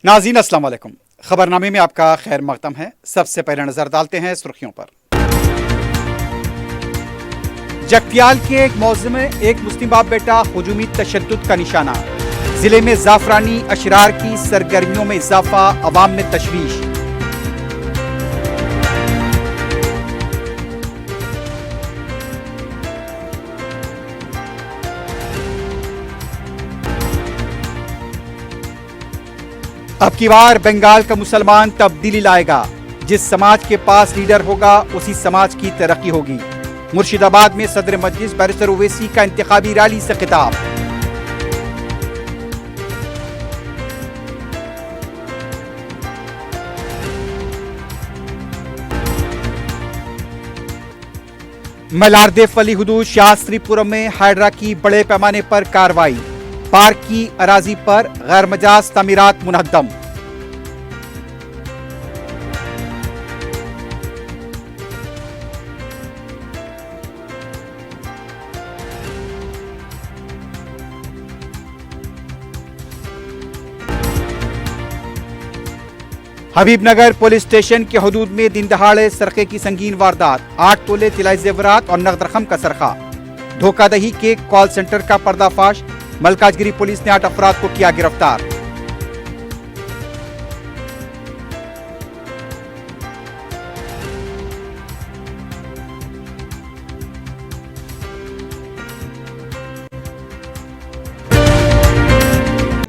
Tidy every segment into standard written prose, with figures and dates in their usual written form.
नाज़रीन अस्सलाम वालेकुम। खबरनामे में आपका खैर मकदम है। सबसे पहले नजर डालते हैं सुर्खियों पर। जगतियाल के एक मौज़े में एक मुस्लिम बाप बेटा हुजूमी तशद्दुद का निशाना। जिले में जाफरानी अशरार की सरगर्मियों में इजाफा, अवाम में तशवीश। अब की बार बंगाल का मुसलमान तब्दीली लाएगा। जिस समाज के पास लीडर होगा उसी समाज की तरक्की होगी। मुर्शिदाबाद में सदर मजलिस बैरिस्टर ओवैसी का इंतखाबी रैली से खिताब। मलारदेव वली हुदूद शास्त्रीपुरम में हाइड्रा की बड़े पैमाने पर कार्रवाई। पार्क की अराजी पर गैर मजाज तामीरात मुनहद्दम। हबीबनगर पुलिस स्टेशन के हदूद में दिन दहाड़े सरके की संगीन वारदात। 8 तोले तिलाई जेवरात और नगद रकम का सरखा। धोखाधड़ी के कॉल सेंटर का पर्दाफाश। मलकाजगिरी पुलिस ने 8 अफराद को किया गिरफ्तार।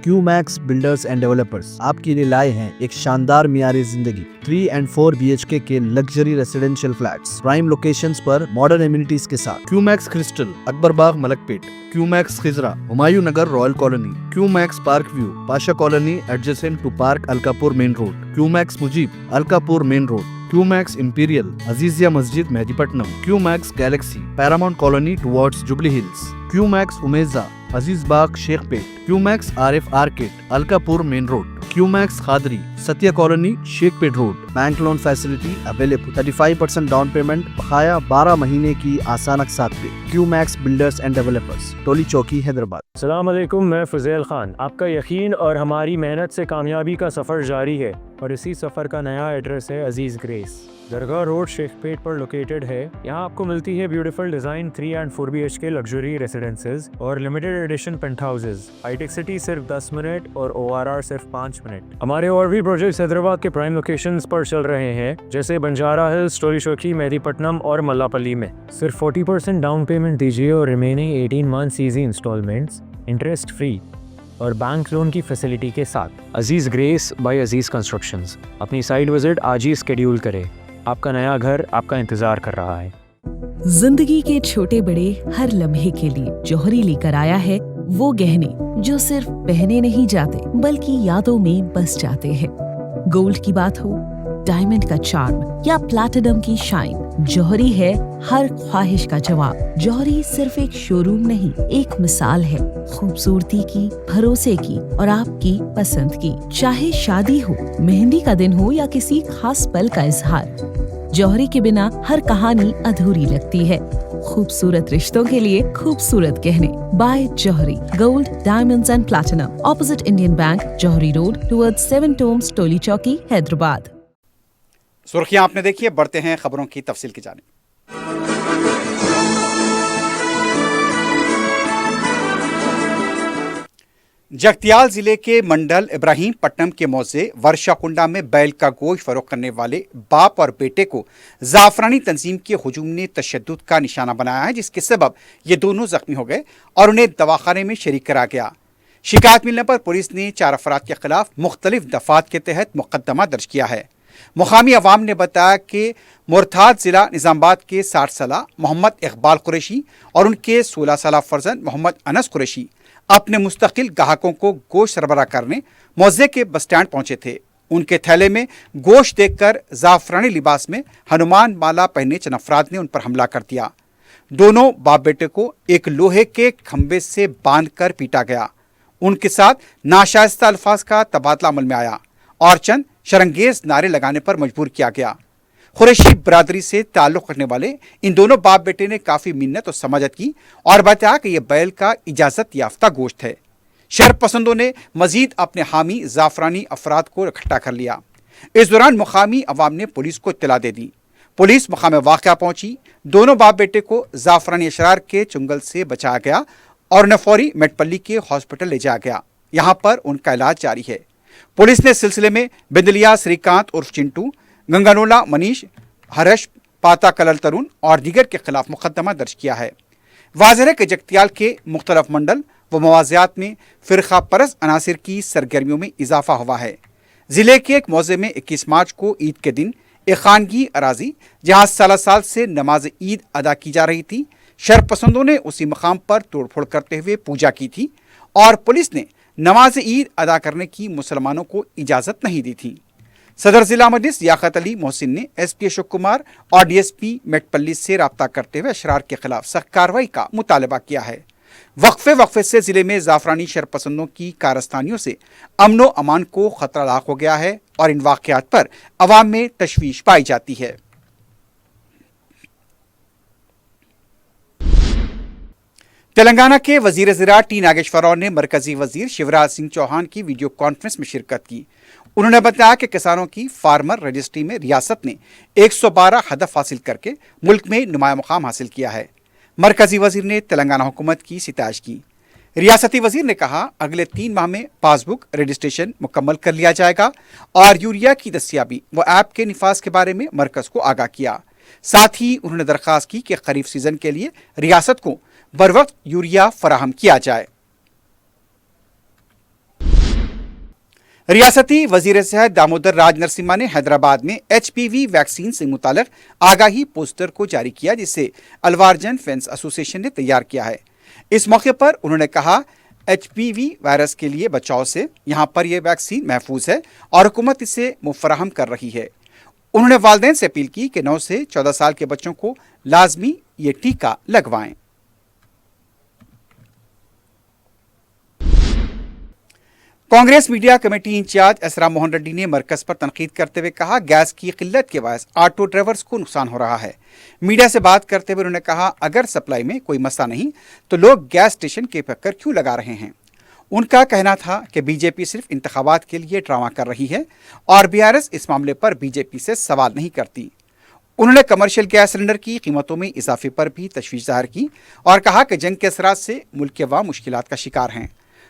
क्यूमैक्स बिल्डर्स एंड डेवलपर्स आपके लिए लाए हैं एक शानदार मियारी जिंदगी 3 and 4 BHK के luxury residential flats prime locations पर मॉडर्न एमिनिटीज के साथ। Qmax crystal, Akbarbagh, Malakpet. Qmax Khizra, Humayun Nagar, royal colony. Qmax park view, Pasha colony adjacent to park, Alkapur main road. Qmax Mujeeb, Alkapur main road. Qmax imperial, Aziziya Masjid, Mehdipatnam. Qmax galaxy, paramount colony towards Jubilee Hills. Qmax Umeza, Aziz Bagh, Shaikpet. Qmax Arif arcade, Alkapur main road. Qmax Qadri, Satya colony, Shaikpet road. Bank loan facility available. 35% down payment, बकाया 12 महीने की आसान अक़सात पे। QMax builders and developers, टोली चौकी, हैदराबाद। अस्सलाम वालेकुम, मैं फुज़ैल खान। आपका यकीन और हमारी मेहनत से कामयाबी का सफ़र जारी है और इसी सफ़र का नया एड्रेस है अजीज़ ग्रेस। दरगाह रोड, शेखपेट पर लोकेटेड है। यहाँ आपको मिलती है beautiful design 3 and 4 BHK luxury residences और limited edition penthouses. Hitech City सिर्फ 10 मिनट और ORR सिर्फ 5 मिनट। हमारे और भी प्रोजेक्ट्स हैदराबाद के प्राइम लोकेशंस पर चल रहे हैं, जैसे बंजारा हिल्स, टोली चौकी, मेहदीपट्टनम और मल्लापल्ली में। सिर्फ 40% डाउन पेमेंट दीजिए और remaining 18 months easy installments interest free और बैंक लोन की फैसिलिटी के साथ। Aziz Grace by Aziz constructions. अपनी साइट विजिट आज ही स्केड्यूल करें। आपका नया घर आपका इंतजार कर रहा है। जिंदगी के छोटे बड़े हर लम्हे के लिए जौहरी लेकर आया है वो गहने जो सिर्फ पहने नहीं जाते बल्कि यादों में बस जाते हैं। गोल्ड की बात हो, डायमंड का चार्म या प्लैटिनम की शाइन, जौहरी है हर ख्वाहिश का जवाब। जौहरी सिर्फ एक शोरूम नहीं, एक मिसाल है खूबसूरती की, भरोसे की और आपकी पसंद की। चाहे शादी हो, मेहंदी का दिन हो या किसी खास पल का इजहार, जौहरी के बिना हर कहानी अधूरी लगती है। खूबसूरत रिश्तों के लिए खूबसूरत गहने by Johari. Gold, diamonds and platinum, opposite Indian bank, Johari road towards 7 tombs, Toli Chowki, Hyderabad. सुर्खियां आपने देखी है, बढ़ते हैं खबरों की तफसील की जानिब। जगतियाल जिले के मंडल इब्राहिम पट्टनम के मौजे वर्षाकुंडा में बैल का गोश्त फरोख्त करने वाले बाप और बेटे को जाफरानी तंजीम के हुजूम ने तशद्दुद का निशाना बनाया है, जिसके सबब ये दोनों जख्मी हो गए और उन्हें दवाखाने में शरीक करा गया। शिकायत मिलने पर पुलिस ने 4 अफराद के खिलाफ मुख्तलिफ दफात के तहत मुकदमा दर्ज किया है। मुकामी अवाम ने बताया कि मुरथाद जिला निज़ामाबाद के 60 साल मोहम्मद इकबाल कुरैशी और उनके 16 साल फर्जंद मोहम्मद अनस कुरैशी अपने मुस्तकिल ग्राहकों को गोश्त सरबराह करने मौजे के बस स्टैंड पहुंचे थे। उनके थैले में गोश्त देखकर जाफरानी लिबास में हनुमान माला पहने चंद अफराद ने उन पर हमला कर दिया। दोनों बाप बेटे को एक लोहे के खंभे से बांधकर पीटा गया। उनके साथ नाशाइस्ता अल्फाज का तबादला अमल में आया और चंद शरंगेज नारे लगाने पर मजबूर किया गया। कुरैशी बरादरी से ताल्लुक़ रखने वाले इन दोनों बाप बेटे ने काफ़ी मिन्नत और समाजत की और बताया कि यह बैल का इजाज़त याफ्ता गोश्त है। शर पसंदों ने मजीद अपने हामी जाफरानी अफराद को इकट्ठा कर लिया। इस दौरान मुकामी अवाम ने पुलिस को इत्तला दे दी। पुलिस मुकाम वाक़या पहुंची, दोनों बाप बेटे को जाफरानी अशरार के चुंगल से बचाया गया और उन्हें फौरी मेटपल्ली के हॉस्पिटल ले जाया गया। यहाँ पर उनका इलाज जारी है। पुलिस ने इस सिलसिले में बिंदलिया श्रीकांत उर्फ चिंटू, गंगानोला मनीष, हर्ष, पाता कलल तरुण और दीगर के खिलाफ मुकदमा दर्ज किया है। वाज़ेह है कि जगतियाल के मुख्तलिफ मंडल व मवाज़ियात में फ़िरक़ा परस्त अनासिर की सरगर्मियों में इजाफा हुआ है। ज़िले के एक मौज़े में 21 मार्च को ईद के दिन एक खानगी अराजी जहाँ साल से नमाज ईद अदा की जा रही थी, शरपसंदों ने उसी मकाम पर तोड़फोड़ करते हुए पूजा की थी और पुलिस ने नमाज ईद अदा करने की मुसलमानों को इजाज़त नहीं दी थी। सदर ज़िला मजलिस याकत अली मोहसिन ने SP अशोक कुमार और DSP मेटपल्ली से रब्ता करते हुए अशरार के खिलाफ सख्त कार्रवाई का मुतालबा किया है। वक्फे से ज़िले में जाफरानी शरपसंदों की कारस्तानियों से अमनो अमान को खतरा लाक हो गया है और इन वाक़यात पर अवाम में तशवीश पाई जाती है। तेलंगाना के वजीर ज़राअत टी नागेश्वर राव ने मरकजी वजीर शिवराज सिंह चौहान की वीडियो कॉन्फ्रेंस में शिरकत की। उन्होंने बताया कि किसानों की फार्मर रजिस्ट्री में रियासत ने 112 हदफ हासिल करके मुल्क में नुमाया मुकाम हासिल किया है। मरकजी वजीर ने तेलंगाना हुकूमत की सितारिश की। रियासती वजीर ने कहा, अगले 3 माह में पासबुक रजिस्ट्रेशन मुकम्मल कर लिया जाएगा और यूरिया की दस्तियाबी व ऐप के निफाज के बारे में मरकज को आगाह किया। साथ ही उन्होंने दरख्वास्त की कि खरीफ सीजन के लिए रियासत को बरवक्त यूरिया फराहम किया जाए। रियासती वजीर सेहत दामोदर राज नरसिम्हा ने हैदराबाद में HPV वैक्सीन से मुताल्लिक आगाही पोस्टर को जारी किया, जिसे अलवारजन फेंस एसोसिएशन ने तैयार किया है। इस मौके पर उन्होंने कहा, HPV वायरस के लिए बचाव से यहाँ पर यह वैक्सीन महफूज है और हुकूमत इसे मुफराहम कर रही है। उन्होंने वालिदैन से अपील की कि 9 से 14 साल के बच्चों को लाजमी ये टीका लगवाएं। कांग्रेस मीडिया कमेटी इंचार्ज असरा मोहन रेड्डी ने मरकज पर तनकीद करते हुए कहा, गैस की किल्लत के बायस ऑटो ड्राइवर्स को नुकसान हो रहा है। मीडिया से बात करते हुए उन्होंने कहा, अगर सप्लाई में कोई मसला नहीं तो लोग गैस स्टेशन के चक्कर क्यों लगा रहे हैं। उनका कहना था कि बीजेपी सिर्फ इंतखाबात के लिए ड्रामा कर रही है और BRS इस मामले पर बीजेपी से सवाल नहीं करती। उन्होंने कमर्शियल गैस सिलेंडर की कीमतों में इजाफे पर भी तशवीश ज़ाहिर की और कहा कि जंग के असरात से मुल्क के अवाम मुश्किलात का शिकार हैं।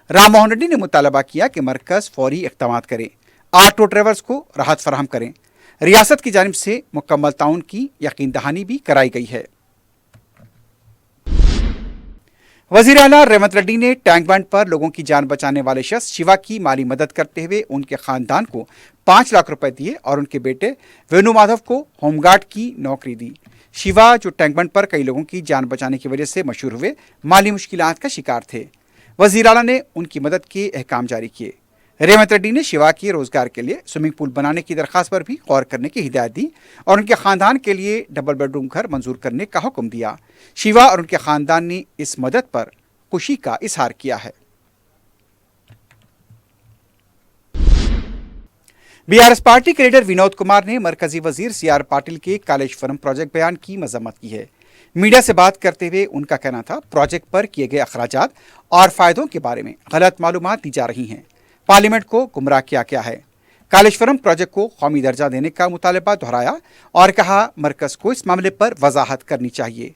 राम मोहन रेड्डी ने मुतालबा किया कि मरकज फौरी इक़दाम करे, ऑटो ड्राइवर्स को राहत फराहम करें। रियासत की जानिब से मुकम्मल ताउन की यकीन दहानी भी कराई गई है। वज़ीर आला रेवंत रेड्डी ने टैंक बंड पर लोगों की जान बचाने वाले शख्स शिवा की माली मदद करते हुए उनके खानदान को 5 लाख रुपए दिए और उनके बेटे वेणु माधव को होमगार्ड की नौकरी दी। शिवा, जो टैंक बंड पर कई लोगों की जान बचाने की वजह से मशहूर हुए, माली मुश्किलात का शिकार थे। वज़ीर आला ने उनकी मदद के अहकाम जारी किए। रेवंत रेड्डी ने शिवा के रोजगार के लिए स्विमिंग पूल बनाने की दरख्वास्त पर भी गौर करने की हिदायत दी और उनके खानदान के लिए डबल बेडरूम घर मंजूर करने का हुक्म दिया। शिवा और उनके खानदान ने इस मदद पर खुशी का इजहार किया है। BRS पार्टी के लीडर विनोद कुमार ने मरकजी वजीर CR पाटिल के कालेश्वरम प्रोजेक्ट बयान की मजम्मत की है। मीडिया से बात करते हुए उनका कहना था, प्रोजेक्ट पर किए गए अखराजात और फायदों के बारे में गलत मालूमात दी जा रही हैं। पार्लियामेंट को गुमराह किया गया है। कालेश्वरम प्रोजेक्ट को कौमी दर्जा देने का मुतालबा दोहराया और कहा, मरकज को इस मामले पर वजाहत करनी चाहिए।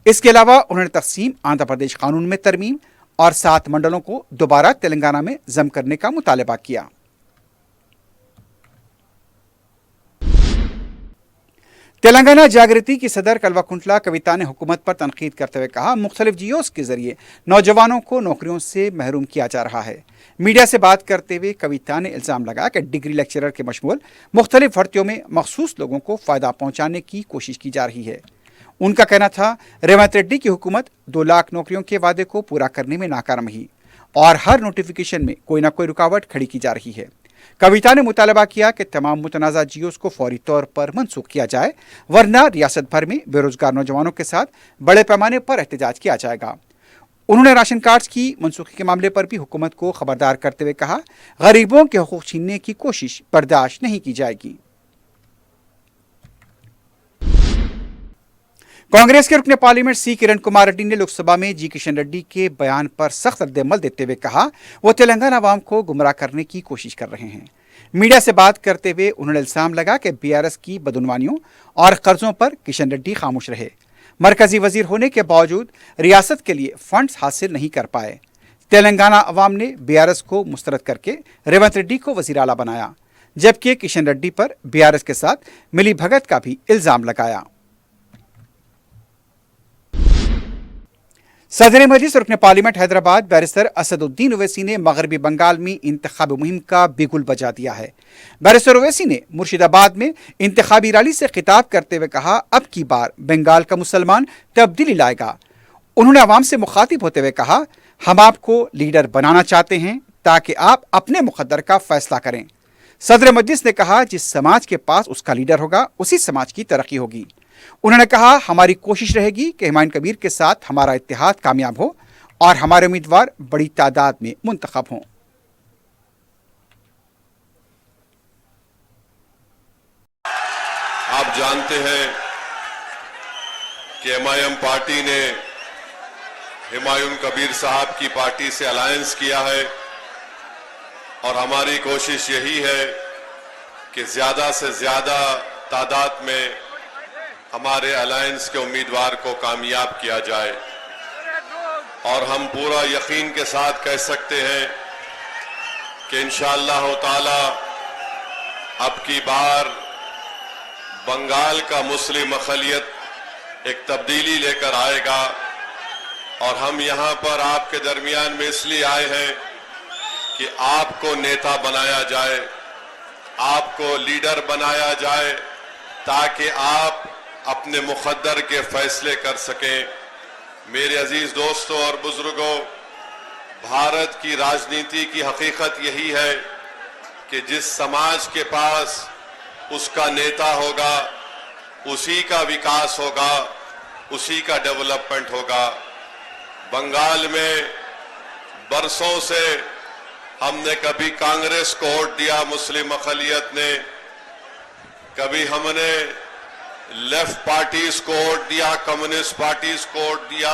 इसके अलावा उन्होंने तकसीम आंध्र प्रदेश कानून में तरमीम और 7 मंडलों को दोबारा तेलंगाना में जम करने का मुतालबा किया। तेलंगाना जागृति की सदर कल्वाकुंटला कविता ने हुकूमत पर तनकीद करते हुए कहा, मुख्तलिफ जियोस के जरिए नौजवानों को नौकरियों से महरूम किया जा रहा है। मीडिया से बात करते हुए कविता ने इल्ज़ाम लगाया कि डिग्री लेक्चरर के मशमूल मुख्तलिफ भर्तियों में मखसूस लोगों को फ़ायदा पहुँचाने की कोशिश की जा रही है। उनका कहना था, रेवंत रेड्डी की हुकूमत 2 लाख नौकरियों के वादे को पूरा करने में नाकाम रही और हर नोटिफिकेशन में कोई ना कोई रुकावट खड़ी की जा रही है। कविता ने मुतालबा किया कि तमाम मुतनाज़ा जियोस को फौरी तौर पर मनसूख किया जाए, वरना रियासत भर में बेरोजगार नौजवानों के साथ बड़े पैमाने पर एहतजाज किया जाएगा। उन्होंने राशन कार्ड्स की मनसूखी के मामले पर भी हुकूमत को खबरदार करते हुए कहा, गरीबों के हकूक़ छीनने की कोशिश बर्दाश्त नहीं की जाएगी। कांग्रेस के रुकने पार्लियामेंट सी किरण कुमार रेड्डी ने लोकसभा में जी किशन रेड्डी के बयान पर सख्त रद्दमल देते हुए कहा वो तेलंगाना अवाम को गुमराह करने की कोशिश कर रहे हैं। मीडिया से बात करते हुए उन्होंने इल्जाम लगा कि बीआरएस की बदउनवानियों और कर्जों पर किशन रेड्डी खामोश रहे। मरकजी वजीर होने के बावजूद रियासत के लिए फंड्स हासिल नहीं कर पाए। तेलंगाना अवाम ने बीआरएस को मुस्तरद करके रेवंत रेड्डी को वजीर आला बनाया, जबकि किशन रेड्डी पर बीआरएस के साथ मिली भगत का भी इल्जाम लगाया। सदर मजलिस रुकने पार्लियामेंट हैदराबाद बैरिस्टर असदुद्दीन ओवैसी ने मगरबी बंगाल में इंतखाबी मुहिम का बिगुल बजा दिया है। बैरिस्टर ओवैसी ने मुर्शिदाबाद में इंतखाबी रैली से खिताब करते हुए कहा, अब की बार बंगाल का मुसलमान तब्दीली लाएगा। उन्होंने आवाम से मुखातिब होते हुए कहा, हम आपको लीडर बनाना चाहते हैं ताकि आप अपने मुकद्दर का फैसला करें। सदर मजलिस ने कहा, जिस समाज के पास उसका लीडर होगा उसी समाज की तरक्की होगी। उन्होंने कहा, हमारी कोशिश रहेगी कि हुमायूं कबीर के साथ हमारा इत्तेहाद कामयाब हो और हमारे उम्मीदवार बड़ी तादाद में मुंतखब हों। आप जानते हैं कि एमआईएम पार्टी ने हुमायूं कबीर साहब की पार्टी से अलायंस किया है और हमारी कोशिश यही है कि ज्यादा से ज्यादा तादाद में हमारे अलायंस के उम्मीदवार को कामयाब किया जाए। और हम पूरा यकीन के साथ कह सकते हैं कि इंशाअल्लाह ताला अब की बार बंगाल का मुस्लिम अक़लियत एक तब्दीली लेकर आएगा। और हम यहाँ पर आपके दरमियान में इसलिए आए हैं कि आपको नेता बनाया जाए, आपको लीडर बनाया जाए, ताकि आप अपने मुकद्दर के फैसले कर सकें। मेरे अजीज दोस्तों और बुजुर्गों, भारत की राजनीति की हकीकत यही है कि जिस समाज के पास उसका नेता होगा उसी का विकास होगा, उसी का डेवलपमेंट होगा। बंगाल में बरसों से हमने कभी कांग्रेस को वोट दिया मुस्लिम अक़लियत ने, कभी हमने लेफ्ट पार्टीज को वोट दिया, कम्युनिस्ट पार्टीज को वोट दिया,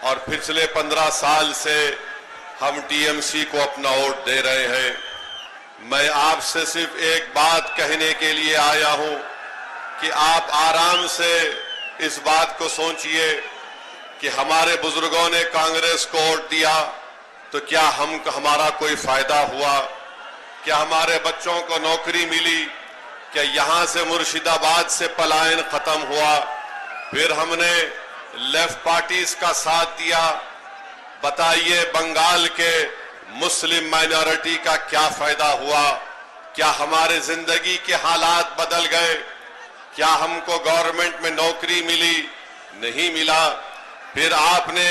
और पिछले 15 साल से हम टीएमसी को अपना वोट दे रहे हैं। मैं आपसे सिर्फ एक बात कहने के लिए आया हूं कि आप आराम से इस बात को सोचिए कि हमारे बुजुर्गों ने कांग्रेस को वोट दिया तो क्या हमारा कोई फायदा हुआ? क्या हमारे बच्चों को नौकरी मिली? क्या यहां से मुर्शिदाबाद से पलायन खत्म हुआ? फिर हमने लेफ्ट पार्टीज का साथ दिया। बताइए बंगाल के मुस्लिम माइनॉरिटी का क्या फायदा हुआ? क्या हमारे जिंदगी के हालात बदल गए? क्या हमको गवर्नमेंट में नौकरी मिली? नहीं मिला। फिर आपने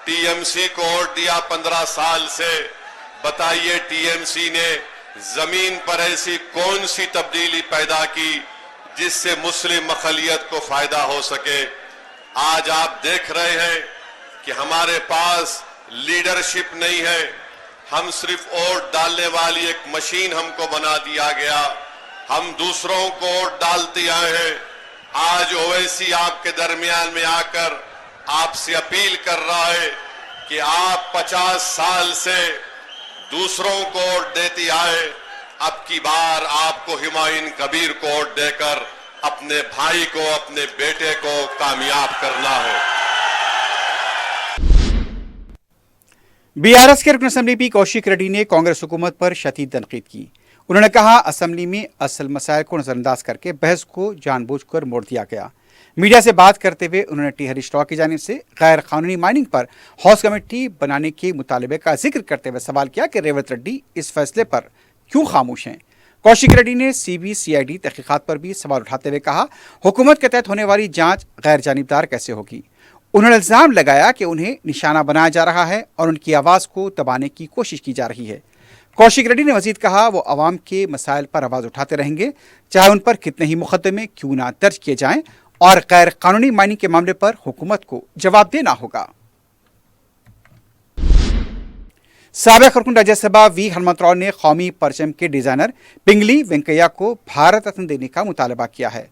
टीएमसी को वोट दिया 15 साल से। बताइए टीएमसी ने जमीन पर ऐसी कौन सी तब्दीली पैदा की जिससे मुस्लिम अक़लियत को फायदा हो सके? आज आप देख रहे हैं कि हमारे पास लीडरशिप नहीं है। हम सिर्फ वोट डालने वाली एक मशीन हमको बना दिया गया। हम दूसरों को वोट डालते आए हैं। आज ओवैसी आपके दरमियान में आकर आपसे अपील कर रहा है कि आप 50 साल से दूसरों को वोट देते आए, अब की बार आपको हुमायूं कबीर को वोट देकर अपने भाई को, अपने बेटे को कामयाब करना है। बीआरएस के रुकन असेंबली पी कौशिक रेड्डी ने कांग्रेस हुकूमत पर शदीद तनकीद की। उन्होंने कहा, असेंबली में असल मसाइल को नजरअंदाज करके बहस को जानबूझकर मोड़ दिया गया। मीडिया से बात करते हुए उन्होंने टी हरीश राव की जानिब से गैर कानूनी माइनिंग पर हाउस कमेटी बनाने के मुतालबे का जिक्र करते हुए सवाल किया कि रेवंत रेड्डी इस फैसले पर क्यों खामोश हैं। कौशिक रेड्डी ने सीबीसीआईडी तहकीकात पर भी सवाल उठाते हुए कहा, हुकूमत के तहत होने वाली जांच गैर जानिबदार कैसे होगी। उन्होंने इल्जाम लगाया कि उन्हें निशाना बनाया जा रहा है और उनकी आवाज़ को दबाने की कोशिश की जा रही है। कौशिक रेड्डी ने मजीद कहा, वो अवाम के मसाइल पर आवाज़ उठाते रहेंगे, चाहे उन पर कितने ही मुकदमे क्यों ना दर्ज किए जाएं, और गैर कानूनी माइनिंग के मामले पर हुकूमत को जवाब देना होगा। साबिक रुकन राज्यसभा वी हनुमंत राव ने कौमी परचम के डिजाइनर पिंगली वेंकैया को भारत रत्न देने का मुतालबा किया है।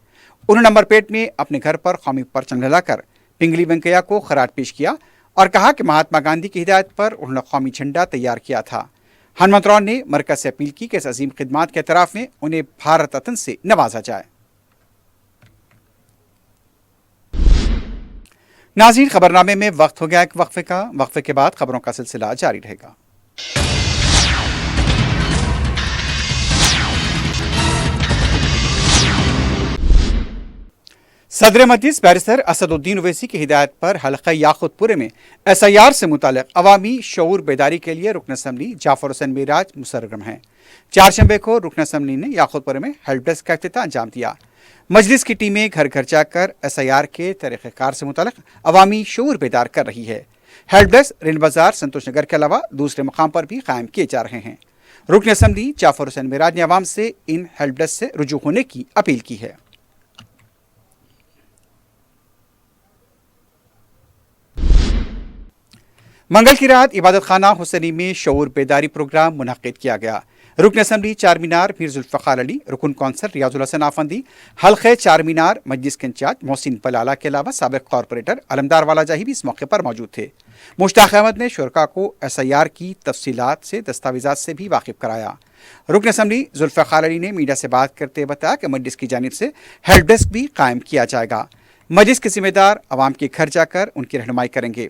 उन्होंने नंबरपेट में अपने घर पर कौमी परचम लहराकर पिंगली वेंकैया को खराज पेश किया और कहा कि महात्मा गांधी की हिदायत पर उन्होंने कौमी झंडा तैयार किया था। हनुमंत राव ने मरकज से अपील की कि इस अजीम खिदमात के एतराफ में उन्हें भारत रत्न से नवाजा जाए। नाज़रीन, खबरनामे में वक्त हो गया एक वक्फे का। वक्फे के बाद खबरों का सिलसिला जारी रहेगा। सदर मजलिस बैरिस्टर असदुद्दीन ओवैसी की हिदायत पर हल्का याकुतपुरे में SIR से मुतालिक अवामी शऊर बेदारी के लिए रुकन असम्बली जाफर हुसैन मेराज मुसर्रम हैं। चारशंबे को रुकन असम्बली ने याकुतपुरे में हेल्प डेस्क का इफ्तिताह अंजाम दिया। मजलिस की टीमें घर घर जाकर SIR के तरीक़ेकार से मुतालिक अवामी शऊर बेदार कर रही है। हेल्प डेस्क रेल बाजार संतोष नगर के अलावा दूसरे मकाम पर भी कायम किए जा रहे हैं। रुकन असम्बली जाफर हुसैन मेराज ने अवाम से इन हेल्प डेस्क से रुजू होने की अपील की है। मंगल की रात इबादत खाना हुसैनी में शऊर बेदारी प्रोग्राम मुनक़िद किया गया। रुकन असम्बली चार मीनार मीर जुल्फ़िकार अली, रुकन कौंसल रियाजुल हसन आफंदी, हल्क़े चार मीनार मजलिस के इंचार्ज मोहसिन पलाला के अलावा साबिक़ कॉरपोरेटर अलमदार वाला जाही भी इस मौके पर मौजूद थे। मुश्ताक अहमद ने शुरका को SIR की तफसीलात से दस्तावेज़ात से भी वाकिफ़ कराया। रुकन असम्बली जुल्फ़िकार अली ने मीडिया से बात करते बताया कि मजलिस की जानिब से हेल्प डेस्क भी कायम किया जाएगा। मजलिस के जिम्मेदार आवाम के घर जाकर उनकी रहनुमाई करेंगे।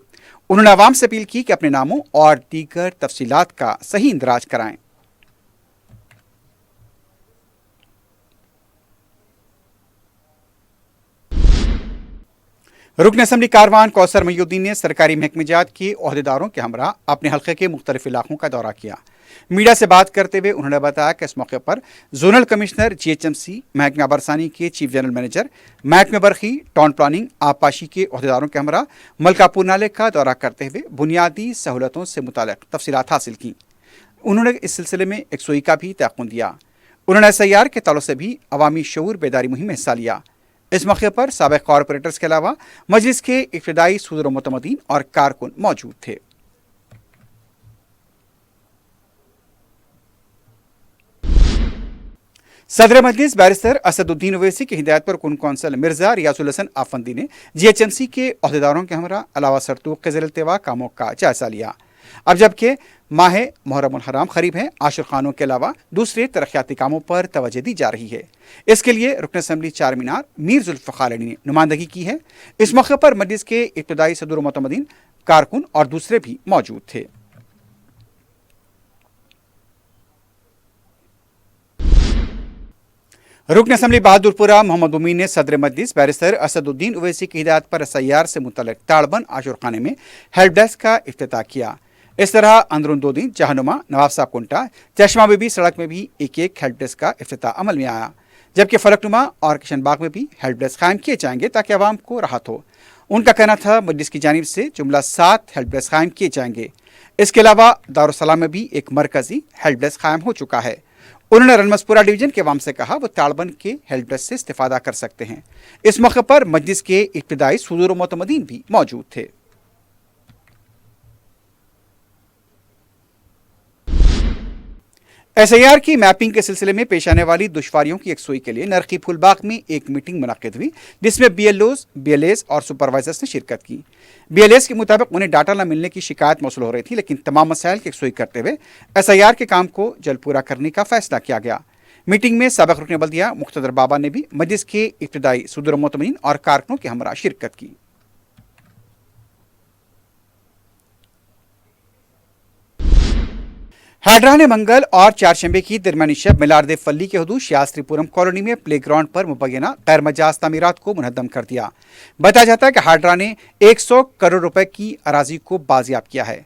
उन्होंने आवाम से अपील की कि अपने नामों और दीगर तफसीलात का सही इंदराज कराएं। रुकन असम्बली कारवान कौसर मयूद्दीन ने सरकारी महकमेजात के ओहदेदारों के हमरा अपने हल्के के मुख्तलिफ इलाकों का दौरा किया। मीडिया से बात करते हुए उन्होंने बताया कि इस मौके पर जोनल कमिश्नर GHMC, महकमा बरसानी के चीफ जनरल मैनेजर, महकमा बरखी, टाउन प्लानिंग, आबपाशी के ओहदेदारों के हमरा मलकापुर नाले का दौरा करते हुए बुनियादी सहूलतों से मुतालिक तफसीलात हासिल की। उन्होंने इस सिलसिले में एक सोई का भी तयक़ुन दिया। उन्होंने SIR के ताल्लुक से भी अवामी शऊर बेदारी मुहिम में हिस्सा लिया। इस मौके पर साबिक़ कॉरपोरेटर्स के अलावा मजलिस के इब्तिदाई सदर व मुतमदीन और कारकुन मौजूद थे। सदर मजलिस बैरिस्टर असदुद्दीन ओवैसी की हिदायत पर कुन कौंसल मिर्जा रियाजुल हसन आफंदी ने GHMC के ओहदेदारों के हमरा अलावा सरतूक के ज़िलतवा कामों का जायजा लिया। अब जबकि माह मुहर्रमुल हराम करीब है, आशिर खानों के अलावा दूसरे तरक्याती कामों पर तवज्जो दी जा रही है। इसके लिए रुकन असम्बली चार मीनार मीर जुल्फ़िकार अली ने नुमाइंदगी की है। इस मौके पर मजलिस के इब्तिदाई सदर मुतमदीन, कारकुन और दूसरे भी मौजूद थे। रुकन असम्बली बहादुरपुरा मोहम्मद उमीन ने सदर मजलिस बैरिस्टर असदुद्दीन ओवैसी की हिदायत पर SIR से मुतल्लिक़ ताड़बंद आशुरखाने में हेल्प डेस्क का इफ्तिताह किया। इस तरह अंदरून 2 दिन जहानुमा, नवाब साहब कुंटा, चश्मा बीबी सड़क में भी एक एक हेल्प डेस्क का इफ्तिताह अमल में आया, जबकि फलकनुमा और किशन बाग में भी हेल्प डेस्क कायम किए जाएंगे ताकि आवाम को राहत हो। उनका कहना था मजलिस की जानिब से जुमला 7 हेल्प डेस्क कायम किए जाएंगे। इसके अलावा दारुस्सलाम में भी एक मरकजी हेल्प डेस्क कायम हो चुका है। उन्होंने रनमसपुरा डिवीजन के अवाम से कहा वो ताड़बंद के हेल्प डेस्क से इस्तिफादा कर सकते हैं। इस मौके पर मजलिस के इब्तिदाई सदर व मुतमदीन भी मौजूद थे। SIR की मैपिंग के सिलसिले में पेश आने वाली दुश्वारियों की यकसुई के लिए नरखी फुलबाग में एक मीटिंग मुनक्किद हुई, जिसमें BLOs, BLAs और सुपरवाइजर्स ने शिरकत की। BLAs के मुताबिक उन्हें डाटा न मिलने की शिकायत मौसूल हो रही थी, लेकिन तमाम मसाइल की यकसुई करते हुए SIR के काम को जल्द पूरा करने का फैसला किया गया। मीटिंग में साबिक़ रुकन बल्दिया मुख्तदर बाबा ने भी मजलिस के इब्तिदाई सदर मुतमईन और कारकुनों के हमरा शिरकत की। हाइड्रा ने मंगल और चारशंबे की दरमियानी शब मिलारदे फल्ली के हदूद शास्त्रीपुरम कॉलोनी में प्ले ग्राउंड पर मुबैना गैर मजाज तामीरात को मुनहदम कर दिया। बताया जाता है कि हाइड्रा ने 100 करोड़ रुपए की अराजी को बाजियाब किया है।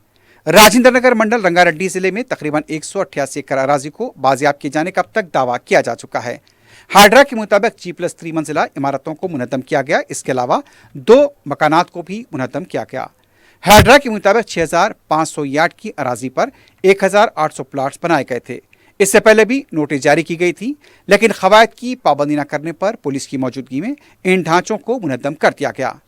राजेंद्र नगर मंडल रंगारेड्डी जिले में तकरीबन 188 एकड़ अराजी को बाजियाब किए जाने का अब तक दावा किया जा चुका है। हाइड्रा के मुताबिक G+3 मंजिला इमारतों को मुनहदम किया गया। इसके अलावा 2 मकानात को भी मुनहदम किया गया। हाइड्रा के मुताबिक 6500 यार्ड की अराजी पर 1800 प्लाट्स बनाए गए थे। इससे पहले भी नोटिस जारी की गई थी, लेकिन क़वायद की पाबंदी न करने पर पुलिस की मौजूदगी में इन ढांचों को मुनहदम कर दिया गया।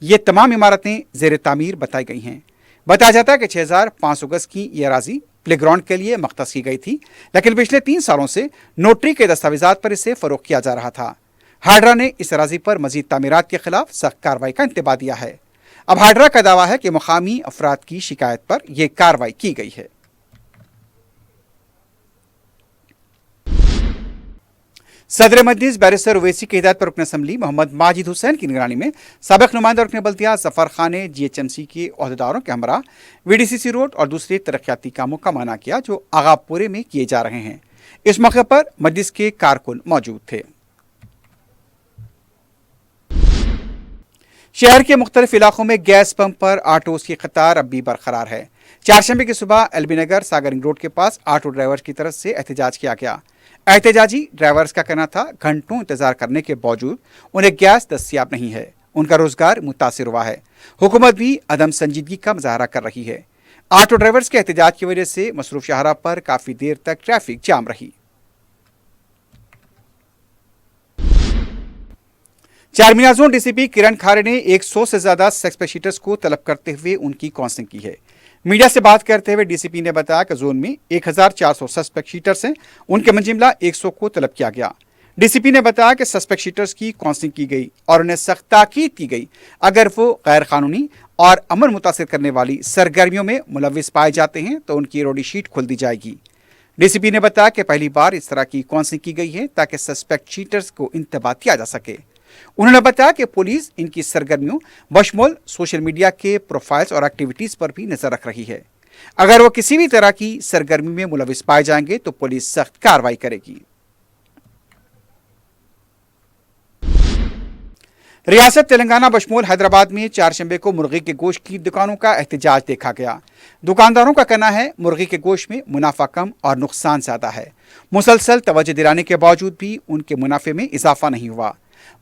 ये तमाम इमारतें ज़ेर तामीर बताई गई हैं। बताया जाता है कि 6500 गज की ये अराजी प्ले ग्राउंड के लिए मख्तस की गई थी, लेकिन पिछले 3 सालों से नोटरी के दस्तावेजात पर इसे फ़रोख्त किया जा रहा था। हाइड्रा ने इस अराजी पर मजीद तामीरात के खिलाफ सख्त कार्रवाई का इंतबाह दिया है। अब हाइड्रा का दावा है कि मुकामी अफराद की शिकायत पर यह कार्रवाई की गई है। सदर मजलिस बैरिस्टर ओवैसी की हिदायत पर रुकन असम्बली मोहम्मद माजिद हुसैन की निगरानी में साबिक नुमाइंदा रुकन बल्दिया जफर खान ने GHMC के अहदेदारों के हमरा VDCC रोड और दूसरे तरक्याती कामों का माना किया जो आगापुरे में किए जा रहे हैं। इस मौके पर मजलिस के कारकुन मौजूद थे। शहर के मुख्तलिफ इलाकों में गैस पंप पर ऑटोज की कतार अब भी बरकरार है। चारशंबे की सुबह LB नगर सागरिंग रोड के पास ऑटो ड्राइवर्स की तरफ से एहतजाज किया गया। एहतजाजी ड्राइवर्स का कहना था घंटों इंतजार करने के बावजूद उन्हें गैस दस्तियाब नहीं है, उनका रोजगार मुतासिर हुआ है। हुकूमत भी अदम संजीदगी का मुजाहरा कर रही है। ऑटो ड्राइवर्स के एहतजाज की वजह से मसरूफ शाहरा पर काफी देर तक ट्रैफिक जाम रही। चारमीनार जोन DCP किरण खारे ने 100 से ज्यादा सेक्स पेशीटर्स को तलब करते हुए उनकी काउंसलिंग की है। मीडिया से बात करते हुए DCP ने बताया कि जोन में 1400 सस्पेक्ट शीटर्स हैं, उनके मंजिमला 100 को तलब किया गया। DCP ने बताया कि सस्पेक्ट शीटर्स की काउंसलिंग की गई और उन्हें सख्त ताकीद की गई अगर वो गैर कानूनी और अमन मुतासिर करने वाली सरगर्मियों में मुलविस पाए जाते हैं तो उनकी रोडी शीट खोल दी जाएगी। DCP ने बताया कि पहली बार इस तरह की काउंसलिंग की गई है ताकि सस्पेक्ट शीटर्स को इंतबाह किया जा सके। उन्होंने बताया कि पुलिस इनकी सरगर्मियों बशमूल सोशल मीडिया के प्रोफाइल्स और एक्टिविटीज पर भी नजर रख रही है। अगर वो किसी भी तरह की सरगर्मी में मुलविस पाए जाएंगे तो पुलिस सख्त कार्रवाई करेगी। रियासत तेलंगाना बशमूल हैदराबाद में चारशंबे को मुर्गी के गोश्त की दुकानों का एहतजाज देखा गया। दुकानदारों का कहना है मुर्गी के गोश्त में मुनाफा कम और नुकसान ज्यादा है। मुसलसल तवज्जो दिलाने के बावजूद भी उनके मुनाफे में इजाफा नहीं हुआ।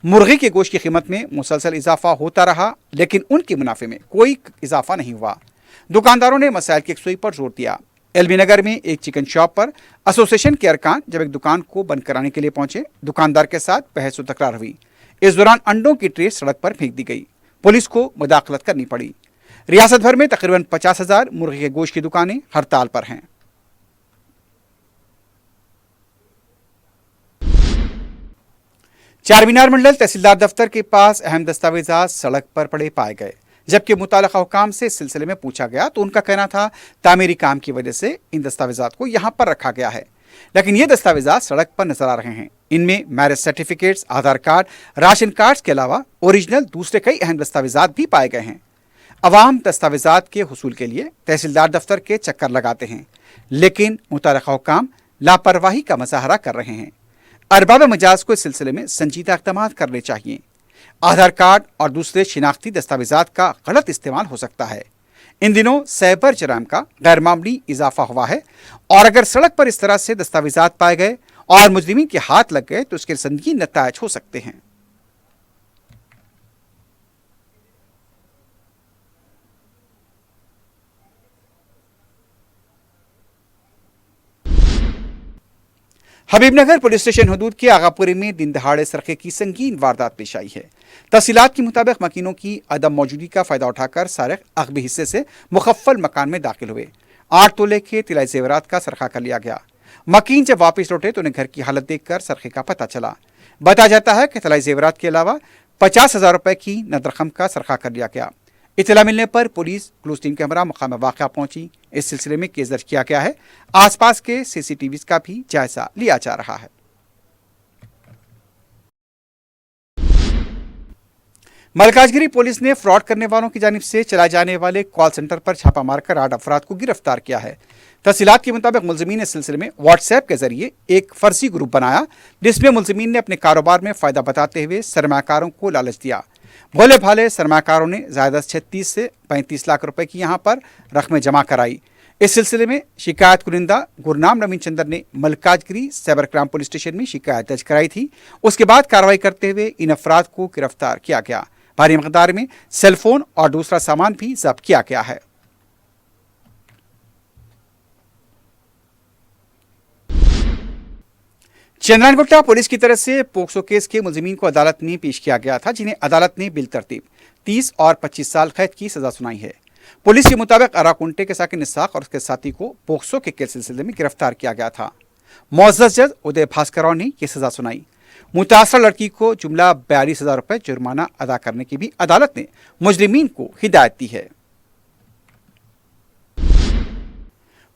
मुर्गी के गोश्त की कीमत में मुसलसल इजाफा होता रहा लेकिन उनके मुनाफे में कोई इजाफा नहीं हुआ। दुकानदारों ने मसाइल की यकसुई पर जोर दिया। LB नगर में एक चिकन शॉप पर एसोसिएशन के अरकान जब एक दुकान को बंद कराने के लिए पहुंचे, दुकानदार के साथ बहस व तकरार हुई। इस दौरान अंडों की ट्रे सड़क पर फेंक दी गई। पुलिस को मुदाखलत करनी पड़ी। रियासत भर में तकरीबन 50,000 मुर्गी के गोश्त की दुकानें हड़ताल पर हैं। चारमीनार मंडल तहसीलदार दफ्तर के पास अहम दस्तावेजात सड़क पर पड़े पाए गए। जबकि मुताल्लिका हुकाम से इस सिलसिले में पूछा गया तो उनका कहना था तामीरी काम की वजह से इन दस्तावेजात को यहाँ पर रखा गया है, लेकिन ये दस्तावेजात सड़क पर नजर आ रहे हैं। इनमें मैरिज सर्टिफिकेट्स, आधार कार्ड, राशन कार्ड के अलावा ओरिजिनल दूसरे कई अहम दस्तावेजात भी पाए गए हैं। अवाम दस्तावेजात के हुसूल के लिए तहसीलदार दफ्तर के चक्कर लगाते हैं, लेकिन मुताल्लिका हुकाम लापरवाही का मुजाहरा कर रहे हैं। अरबाब मजाज को इस सिलसिले में संजीदा इक़दाम करने चाहिए। आधार कार्ड और दूसरे शिनाख्ती दस्तावेजात का गलत इस्तेमाल हो सकता है। इन दिनों साइबर जराइम का गैर मामूली इजाफा हुआ है और अगर सड़क पर इस तरह से दस्तावेजात पाए गए और मुजरिमीन के हाथ लग गए तो इसके संगीन नतायज हो सकते हैं। हबीबनगर पुलिस स्टेशन हदूद के आगापुरी में दिन दहाड़े सरखे की संगीन वारदात पेश आई है। तफसीलात के मुताबिक मकीनों की अदम मौजूदगी का फायदा उठाकर सारिक अगबी हिस्से से मुखफ़्फ़ल मकान में दाखिल हुए। 8 तोले के तिलाई जेवरात का सरखा कर लिया गया। मकीन जब वापस लौटे तो उन्हें घर की हालत देखकर सरखे का पता चला। बताया जाता है कि तिलाई जेवरात के अलावा 50,000 रुपए की नकद रकम का सरखा कर लिया गया। इतला मिलने पर पुलिस क्लूज टीम के हमरा मुकाम वाक़या पहुंची। इस सिलसिले में केस दर्ज किया गया है। आसपास के CCTVs का भी जायजा लिया जा रहा है। मलकाजगिरी पुलिस ने फ्रॉड करने वालों की जानिब से चलाए जाने वाले कॉल सेंटर पर छापा मारकर 8 अफराद को गिरफ्तार किया है। तफसीलात के मुताबिक मुलजिमीन ने इस सिलसिले में व्हाट्सएप के जरिए एक फर्जी ग्रुप बनाया जिसमें मुलजिमीन ने अपने कारोबार में फायदा बताते हुए सरमाकारों को लालच दिया। भोले भाले सरमाकारों ने ज़्यादा 36 से 35 लाख रुपए की यहाँ पर रकमें जमा कराई। इस सिलसिले में शिकायत कुनिंदा गुरनाम नवीन चंद्र ने Malkajgiri cyber crime police station में शिकायत दर्ज कराई थी। उसके बाद कार्रवाई करते हुए इन अफराद को गिरफ्तार किया गया। भारी मकदार में सेलफोन और दूसरा सामान भी जब्त किया गया है। चंद्रानगुट्टा पुलिस की तरफ से पोक्सो केस के मुलजिमीन को अदालत में पेश किया गया था, जिन्हें अदालत ने बिल तरतीब 30 और 25 साल कैद की सजा सुनाई है। पुलिस के मुताबिक अराकुंटे के साकिन इस्साक और उसके साथी को पोक्सो के सिलसिले में गिरफ्तार किया गया था। मुअज़्ज़ज़ जज उदय भास्कर राव ने यह सजा सुनाई। मुतासर लड़की को जुमला 42,000 रुपए जुर्माना अदा करने की भी अदालत ने मुजरिमीन को हिदायत दी है।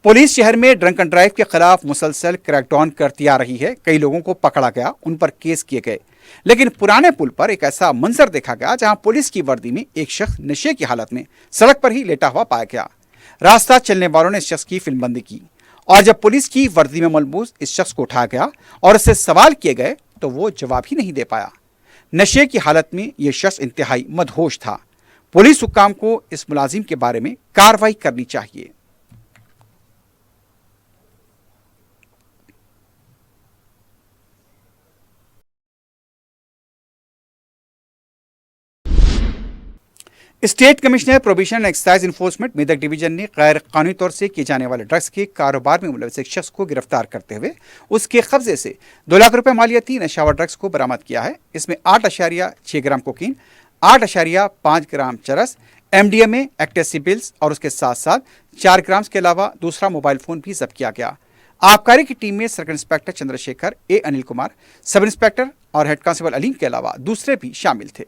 पुलिस शहर में ड्रंक एंड ड्राइव के खिलाफ मुसलसल क्रैकडाउन करती आ रही है। कई लोगों को पकड़ा गया, उन पर केस किए गए, लेकिन पुराने पुल पर एक ऐसा मंजर देखा गया जहां पुलिस की वर्दी में एक शख्स नशे की हालत में सड़क पर ही लेटा हुआ पाया गया। रास्ता चलने वालों ने इस शख्स की फिल्मबंदी की और जब पुलिस की वर्दी में मलबूस इस शख्स को उठाया गया और उससे सवाल किए गए तो वो जवाब ही नहीं दे पाया। नशे की हालत में यह शख्स इंतहाई मदहोश था। पुलिस हुक्काम को इस मुलाजिम के बारे में कार्रवाई करनी चाहिए। State commissioner probation and excise enforcement Medak division ने गैर कानूनी तौर से किए जाने वाले ड्रग्स के कारोबार में मुलविस एक शख्स को गिरफ्तार करते हुए उसके कब्जे से 2 लाख रुपए मालियती नशावर ड्रग्स को बरामद किया है। इसमें 8.6 ग्राम कोकीन, 8.5 ग्राम चरस, MDMA, एक्टेसिबिल्स और उसके साथ साथ 4 ग्राम के अलावा दूसरा मोबाइल फोन भी जब्त किया गया। आबकारी की टीम में circle inspector Chandrashekhar, Anil Kumar, sub inspector और हेड कांस्टेबल अलीम के अलावा दूसरे भी शामिल थे।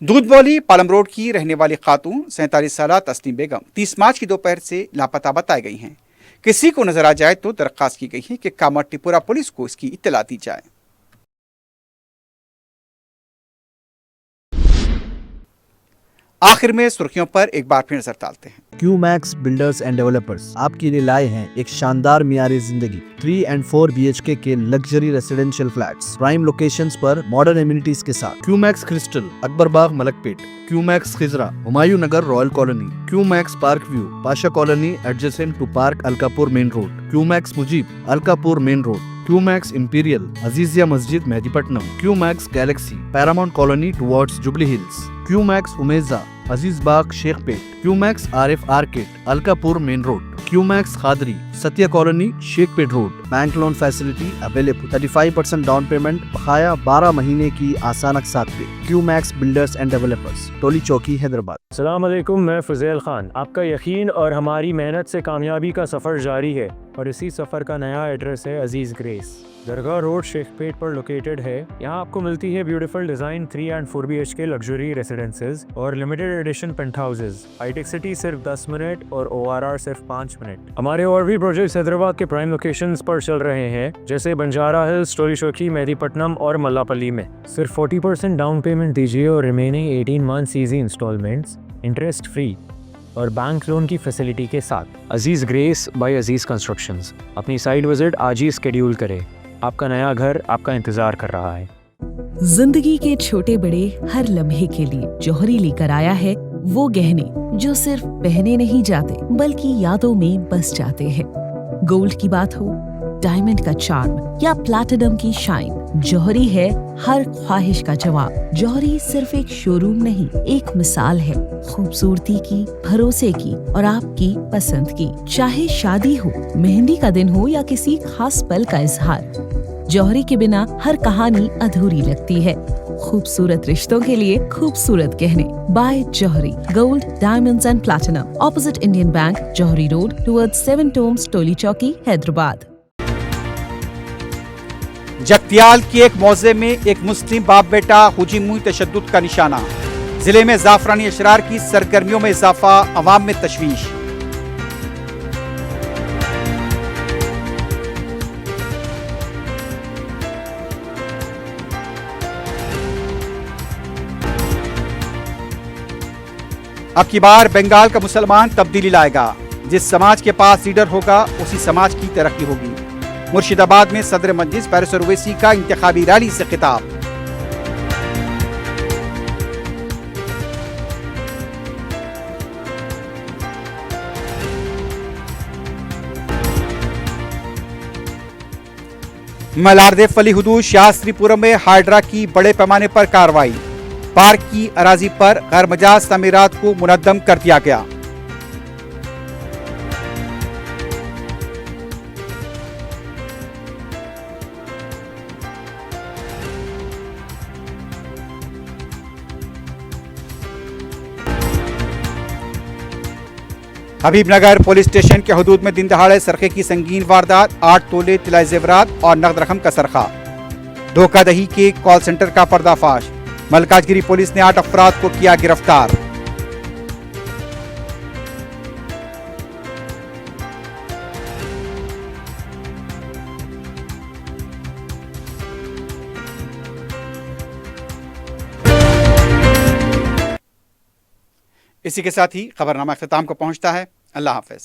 दूधबौली पालम रोड की रहने वाली खातून 47 साल तस्लीम बेगम 30 मार्च की दोपहर से लापता बताई गई हैं। किसी को नजर आ जाए तो दरख्वास्त की गई है कि कामाटीपुरा पुलिस को इसकी इत्तला दी जाए। आखिर में सुर्खियों पर एक बार फिर नजर डालते हैं। क्यूमैक्स बिल्डर्स एंड डेवलपर्स आपके लिए लाए हैं एक शानदार मियारी जिंदगी 3 and 4 BHK के luxury residential flats prime locations पर मॉडर्न एमिनिटीज के साथ। Qmax crystal, Akbarbagh, Malakpet, Qmax Khizra, Humayun Nagar, royal colony, Qmax park view, Pasha colony adjacent to park Alkapur main road, Qmax Mujeeb, Alkapur main road, Qmax imperial, Aziziya Masjid, Mehdipatnam, Qmax galaxy, paramount colony towards Jubilee Hills, Qmax Umeza, Aziz Bagh, Shaikpet, Qmax RF arcade, Alkapur main road, Qmax Qadri, Satya colony, Shaikpet road. Bank loan facility available. 35% down payment, बकाया 12 महीने की आसान अक़सात पे। QMax builders and developers, टोली चौकी, हैदराबाद। अस्सलाम वालेकुम, मैं फुज़ैल खान। आपका यकीन और हमारी मेहनत से कामयाबी का सफ़र जारी है और इसी सफ़र का नया एड्रेस है अजीज़ ग्रेस। दरगाह रोड, शेखपेट पर लोकेटेड है। यहाँ आपको मिलती है beautiful design 3 and 4 BHK luxury residences और limited edition penthouses. Hitech City सिर्फ 10 मिनट और ORR सिर्फ 5 मिनट। हमारे और भी प्रोजेक्ट्स हैदराबाद के प्राइम लोकेशंस पर चल रहे हैं, जैसे बंजारा हिल्स, टोली चौकी, मेहदीपट्टनम और मल्लापल्ली में। सिर्फ 40% डाउन पेमेंट दीजिए और remaining 18 months easy installments interest free और बैंक लोन की फैसिलिटी के साथ। Aziz Grace by Aziz constructions. अपनी साइट विजिट आज ही स्केड्यूल करें। आपका नया घर आपका इंतजार कर रहा है। जिंदगी के छोटे बड़े हर लम्हे के लिए जौहरी लेकर आया है वो गहने जो सिर्फ पहने नहीं जाते बल्कि यादों में बस जाते हैं। गोल्ड की बात हो, डायमंड का चार्म या प्लैटिनम की शाइन, जौहरी है हर ख्वाहिश का जवाब। जौहरी सिर्फ एक शोरूम नहीं, एक मिसाल है खूबसूरती की, भरोसे की और आपकी पसंद की। चाहे शादी हो, मेहंदी का दिन हो या किसी खास पल का इजहार, जौहरी के बिना हर कहानी अधूरी लगती है। खूबसूरत रिश्तों के लिए खूबसूरत गहने by Johari. Gold, diamonds and platinum, opposite Indian bank, Johari road, towards 7 tombs, Toli Chowki, Hyderabad. Jagtial के एक मौजे में एक मुस्लिम बाप बेटा हुजूमी तशद्दुद का निशाना। जिले में जाफरानी अशरार की सरगर्मियों में इजाफा, अवाम में तशवीश। अब की बार बंगाल का मुसलमान तब्दीली लाएगा। जिस समाज के पास लीडर होगा उसी समाज की तरक्की होगी। मुर्शिदाबाद में सदर मजलिस फारिस ओवैसी का इंतखाबी रैली से खिताब। मलारदे फली हुदूद शास्त्रीपुरम में हाइड्रा की बड़े पैमाने पर कार्रवाई। पार्क की अराजी पर गैर मजाज तमीरात को मुनद्दम कर दिया गया। हबीब नगर पुलिस स्टेशन के हदूद में दिन दहाड़े सरखे की संगीन वारदात, 8 तोले तिलाई जेवरात और नकद रकम का सरखा। धोखाधड़ी के कॉल सेंटर का पर्दाफाश, मलकाजगिरी पुलिस ने 8 अफराद को किया गिरफ्तार। इसी के साथ ही खबरनामा इख्तिताम को पहुंचता है। अल्लाह हाफिज।